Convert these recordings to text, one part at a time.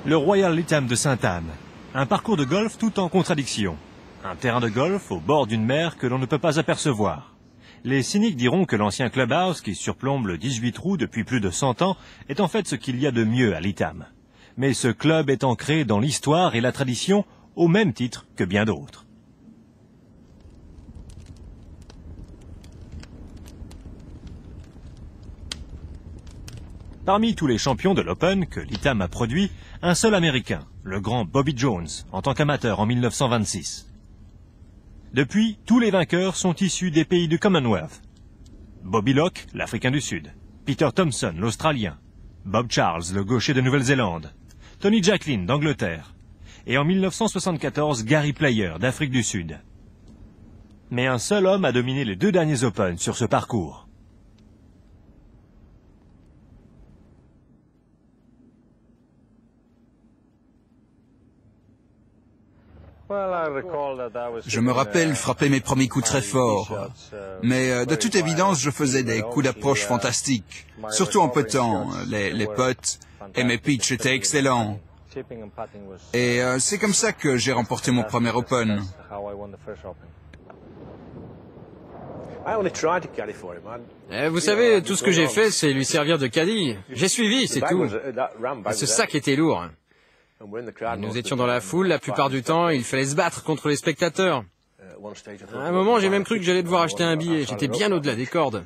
Le Royal Lytham de Sainte-Anne. Un parcours de golf tout en contradiction. Un terrain de golf au bord d'une mer que l'on ne peut pas apercevoir. Les cyniques diront que l'ancien clubhouse qui surplombe le 18 trous depuis plus de 100 ans est en fait ce qu'il y a de mieux à Lytham. Mais ce club est ancré dans l'histoire et la tradition au même titre que bien d'autres. Parmi tous les champions de l'Open que Lytham a produit, un seul Américain, le grand Bobby Jones, en tant qu'amateur en 1926. Depuis, tous les vainqueurs sont issus des pays du Commonwealth. Bobby Locke, l'Africain du Sud. Peter Thomson, l'Australien. Bob Charles, le gaucher de Nouvelle-Zélande. Tony Jacklin, d'Angleterre. Et en 1974, Gary Player, d'Afrique du Sud. Mais un seul homme a dominé les 2 derniers Open sur ce parcours. Je me rappelle frapper mes premiers coups très forts, mais de toute évidence, je faisais des coups d'approche fantastiques, surtout en puttant. Les putts et mes pitchs étaient excellents. Et c'est comme ça que j'ai remporté mon premier Open. Vous savez, tout ce que j'ai fait, c'est lui servir de caddie. J'ai suivi, c'est tout. Ce sac était lourd. Nous étions dans la foule, la plupart du temps, il fallait se battre contre les spectateurs. À un moment, j'ai même cru que j'allais devoir acheter un billet. J'étais bien au-delà des cordes.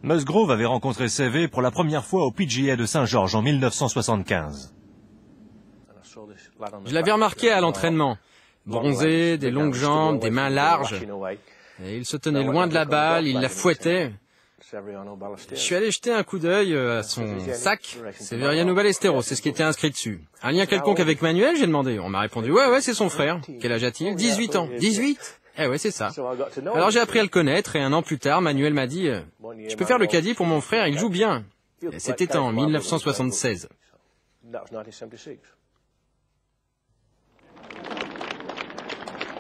Musgrove avait rencontré Seve pour la première fois au PGA de Saint-Georges en 1975. Je l'avais remarqué à l'entraînement. Bronzé, des longues jambes, des mains larges. Et il se tenait loin de la balle, il la fouettait. Je suis allé jeter un coup d'œil à son sac. Severiano Ballesteros, c'est ce qui était inscrit dessus. Un lien quelconque avec Manuel, j'ai demandé. On m'a répondu, ouais, c'est son frère. Quel âge a-t-il? 18 ans. 18? Eh ouais, c'est ça. Alors j'ai appris à le connaître et un an plus tard, Manuel m'a dit, je peux faire le caddie pour mon frère, il joue bien. Et c'était en 1976.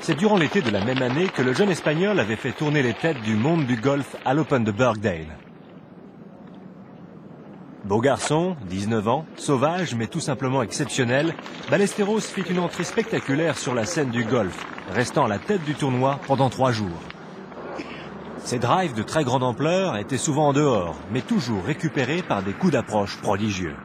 C'est durant l'été de la même année que le jeune Espagnol avait fait tourner les têtes du monde du golf à l'Open de Birkdale. Beau garçon, 19 ans, sauvage mais tout simplement exceptionnel, Ballesteros fit une entrée spectaculaire sur la scène du golf, restant à la tête du tournoi pendant 3 jours. Ses drives de très grande ampleur étaient souvent en dehors, mais toujours récupérés par des coups d'approche prodigieux.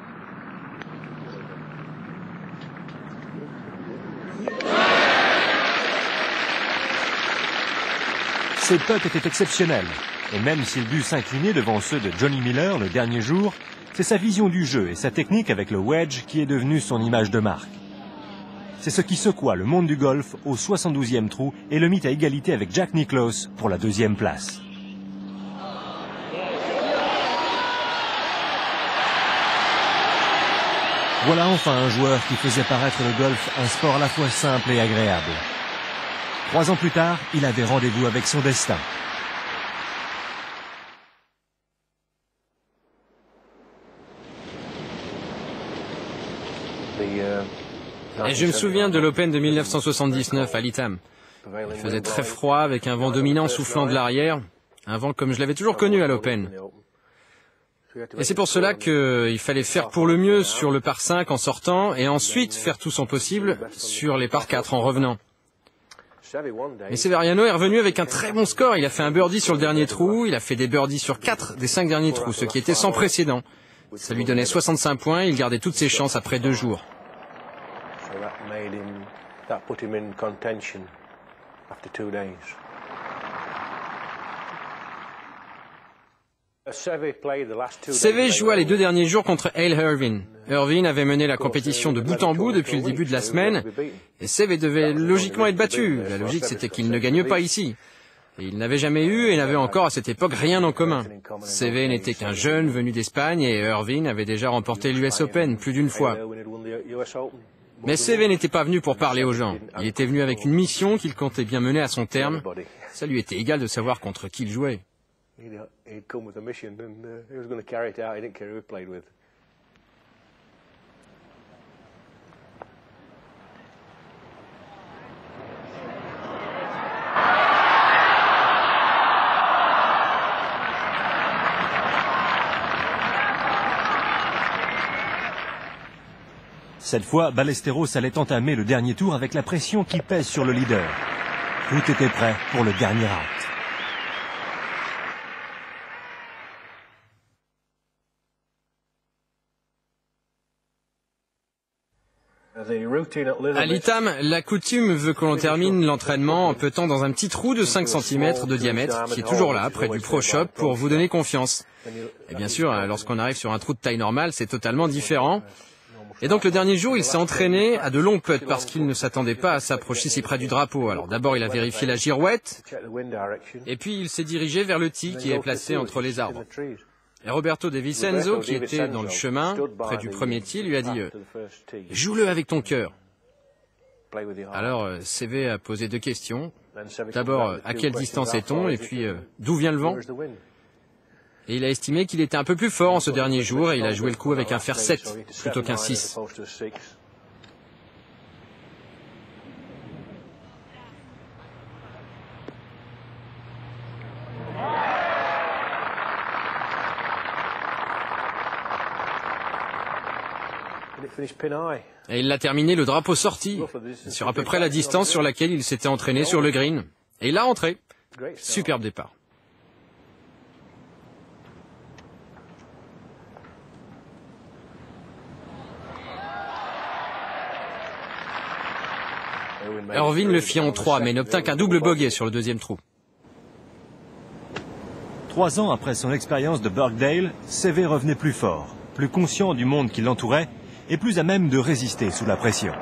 Ses putts étaient exceptionnels, et même s'il dut s'incliner devant ceux de Johnny Miller le dernier jour, c'est sa vision du jeu et sa technique avec le wedge qui est devenue son image de marque. C'est ce qui secoua le monde du golf au 72e trou et le mit à égalité avec Jack Nicklaus pour la 2e place. Voilà enfin un joueur qui faisait paraître le golf un sport à la fois simple et agréable. 3 ans plus tard, il avait rendez-vous avec son destin. Et je me souviens de l'Open de 1979 à Lytham. Il faisait très froid avec un vent dominant soufflant de l'arrière, un vent comme je l'avais toujours connu à l'Open. Et c'est pour cela qu'il fallait faire pour le mieux sur le par 5 en sortant et ensuite faire tout son possible sur les par 4 en revenant. Et Severiano est revenu avec un très bon score. Il a fait un birdie sur le dernier trou, il a fait des birdies sur 4 des 5 derniers trous, ce qui était sans précédent. Ça lui donnait 65 points, il gardait toutes ses chances après 2 jours. Seve joua les 2 derniers jours contre Hale Irvine. Irvine avait mené la compétition de bout en bout depuis le début de la semaine, et Seve devait logiquement être battu. La logique, c'était qu'il ne gagne pas ici. Et il n'avait jamais eu et n'avait encore à cette époque rien en commun. Seve n'était qu'un jeune venu d'Espagne et Irvine avait déjà remporté l'US Open plus d'une fois. Mais Seve n'était pas venu pour parler aux gens. Il était venu avec une mission qu'il comptait bien mener à son terme. Ça lui était égal de savoir contre qui il jouait. He'd come with a mission and he was going to carry it out. He didn't care who he played with. Cette fois, Ballesteros allait entamer le dernier tour avec la pression qui pèse sur le leader. Tout était prêt pour le dernier acte. À l'ITAM, la coutume veut que l'on termine l'entraînement en petant dans un petit trou de 5 cm de diamètre, qui est toujours là, près du Pro Shop, pour vous donner confiance. Et bien sûr, lorsqu'on arrive sur un trou de taille normale, c'est totalement différent. Et donc le dernier jour, il s'est entraîné à de longs putts parce qu'il ne s'attendait pas à s'approcher si près du drapeau. Alors d'abord, il a vérifié la girouette, et puis il s'est dirigé vers le tee qui est placé entre les arbres. Et Roberto De Vicenzo, qui était dans le chemin, près du premier tee, lui a dit « Joue-le avec ton cœur ». Alors, CV a posé 2 questions. D'abord, à quelle distance est-on? Et puis, d'où vient le vent? Et il a estimé qu'il était un peu plus fort en ce dernier jour, et il a joué le coup avec un fer 7, plutôt qu'un 6. Et il l'a terminé le drapeau sorti, sur à peu près la distance sur laquelle il s'était entraîné sur le green. Et il a rentré. Superbe départ. Irvine le fit en 3, mais n'obtint qu'un double bogey sur le deuxième trou. 3 ans après son expérience de Birkdale, CV revenait plus fort, plus conscient du monde qui l'entourait et plus à même de résister sous la pression.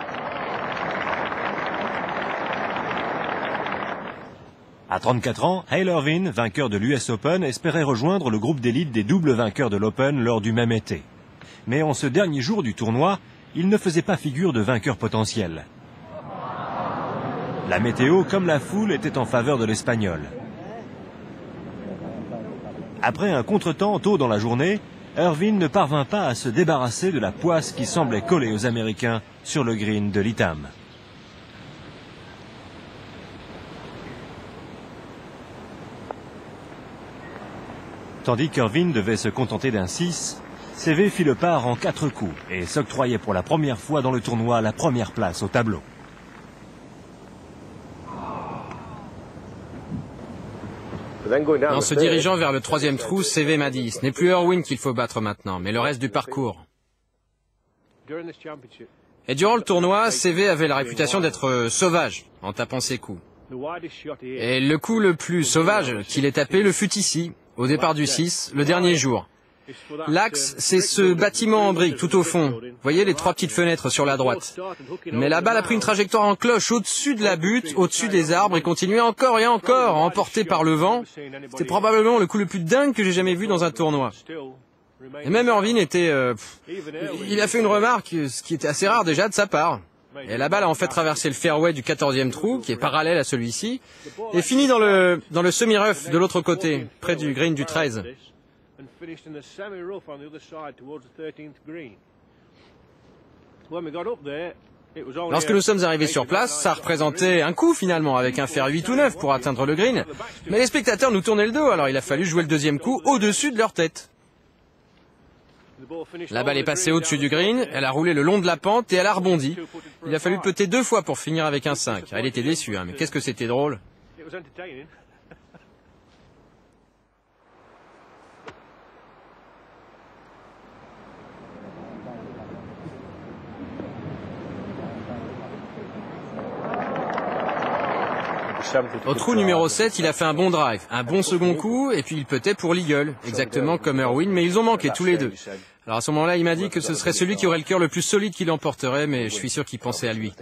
À 34 ans, Hale Irvine, vainqueur de l'US Open, espérait rejoindre le groupe d'élite des doubles vainqueurs de l'Open lors du même été. Mais en ce dernier jour du tournoi, il ne faisait pas figure de vainqueur potentiel. La météo, comme la foule, était en faveur de l'Espagnol. Après un contretemps tôt dans la journée, Irvine ne parvint pas à se débarrasser de la poisse qui semblait coller aux Américains sur le green de l'ITAM. Tandis qu'Irvine devait se contenter d'un 6, CV fit le part en 4 coups et s'octroyait pour la première fois dans le tournoi la première place au tableau. En se dirigeant vers le 3e trou, CV m'a dit « Ce n'est plus Irwin qu'il faut battre maintenant, mais le reste du parcours. » Et durant le tournoi, CV avait la réputation d'être sauvage en tapant ses coups. Et le coup le plus sauvage qu'il ait tapé le fut ici, au départ du 6, le dernier jour. L'axe, c'est ce bâtiment en briques tout au fond. Vous voyez les 3 petites fenêtres sur la droite. Mais la balle a pris une trajectoire en cloche au-dessus de la butte, au-dessus des arbres et continuait encore et encore, emporté par le vent. C'était probablement le coup le plus dingue que j'ai jamais vu dans un tournoi. Et même Irvine était... il a fait une remarque, ce qui était assez rare déjà de sa part. Et la balle a en fait traversé le fairway du 14e trou, qui est parallèle à celui-ci, et finit dans le semi-rough de l'autre côté, près du green du 13. Lorsque nous sommes arrivés sur place, ça représentait un coup finalement, avec un fer 8 ou 9 pour atteindre le green. Mais les spectateurs nous tournaient le dos, alors il a fallu jouer le deuxième coup au-dessus de leur tête. La balle est passée au-dessus du green, elle a roulé le long de la pente et elle a rebondi. Il a fallu putter 2 fois pour finir avec un 5. Elle était déçue, mais qu'est-ce que c'était drôle. Au trou numéro 7, il a fait un bon drive, un bon second coup, et puis il puttait pour l'eagle, exactement comme Irwin, mais ils ont manqué tous les deux. Alors à ce moment-là, il m'a dit que ce serait celui qui aurait le cœur le plus solide qui l'emporterait, mais je suis sûr qu'il pensait à lui.